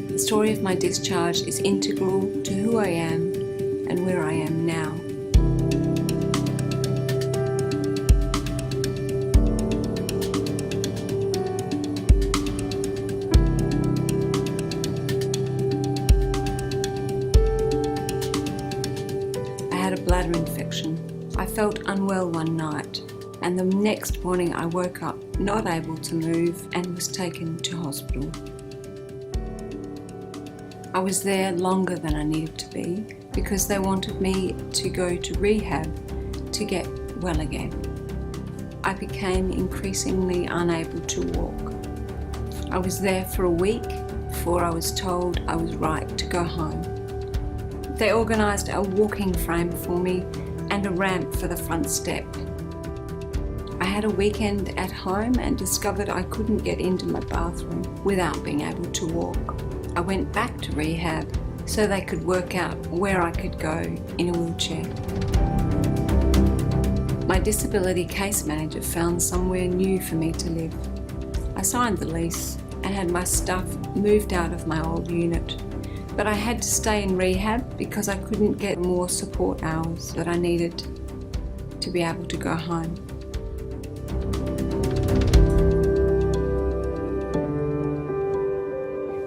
The story of my discharge is integral to who I am and where I am now. I had a bladder infection. I felt unwell one night, and the next morning I woke up not able to move and was taken to hospital. I was there longer than I needed to be because they wanted me to go to rehab to get well again. I became increasingly unable to walk. I was there for a week before I was told I was right to go home. They organised a walking frame for me and a ramp for the front step. I had a weekend at home and discovered I couldn't get into my bathroom without being able to walk. I went back to rehab so they could work out where I could go in a wheelchair. My disability case manager found somewhere new for me to live. I signed the lease and had my stuff moved out of my old unit, but I had to stay in rehab because I couldn't get more support hours that I needed to be able to go home.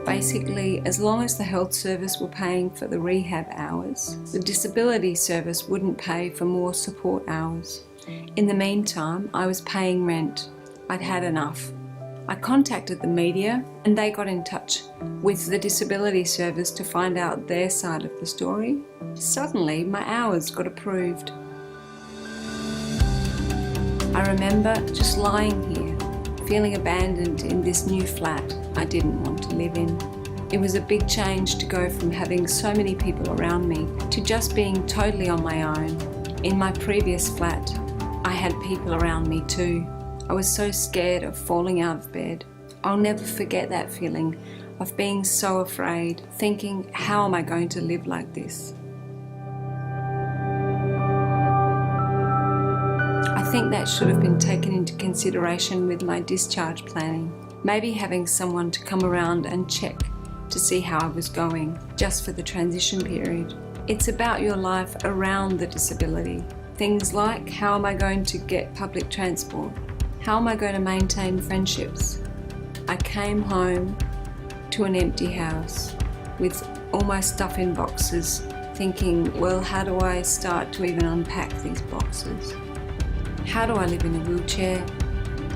Basically, as long as the health service were paying for the rehab hours, the disability service wouldn't pay for more support hours. In the meantime, I was paying rent. I'd had enough. I contacted the media and they got in touch with the disability service to find out their side of the story. Suddenly, my hours got approved. I remember just lying here, feeling abandoned in this new flat I didn't want to live in. It was a big change to go from having so many people around me to just being totally on my own. In my previous flat, I had people around me too. I was so scared of falling out of bed. I'll never forget that feeling of being so afraid, thinking, how am I going to live like this? I think that should have been taken into consideration with my discharge planning. Maybe having someone to come around and check to see how I was going, just for the transition period. It's about your life around the disability. Things like, how am I going to get public transport? How am I going to maintain friendships? I came home to an empty house with all my stuff in boxes, thinking, well, how do I start to even unpack these boxes? How do I live in a wheelchair?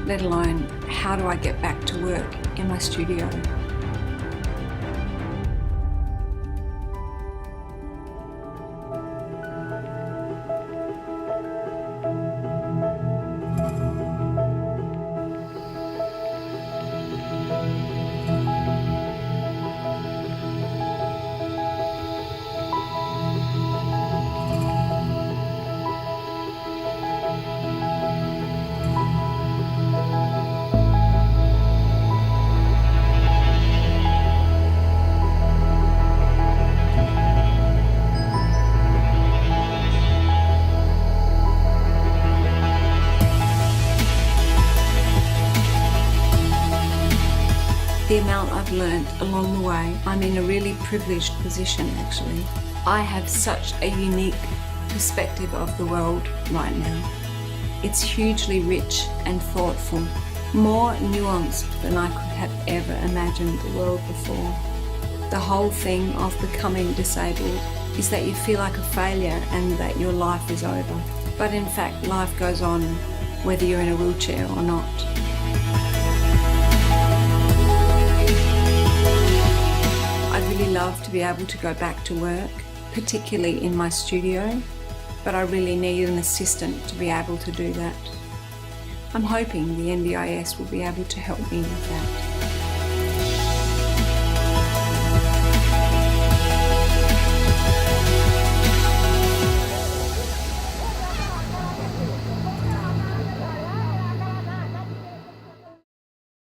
Let alone, how do I get back to work in my studio? The amount I've learned along the way, I'm in a really privileged position actually. I have such a unique perspective of the world right now. It's hugely rich and thoughtful, more nuanced than I could have ever imagined the world before. The whole thing of becoming disabled is that you feel like a failure and that your life is over. But in fact, life goes on whether you're in a wheelchair or not. I'd really love to be able to go back to work, particularly in my studio, but I really need an assistant to be able to do that. I'm hoping the NDIS will be able to help me with that.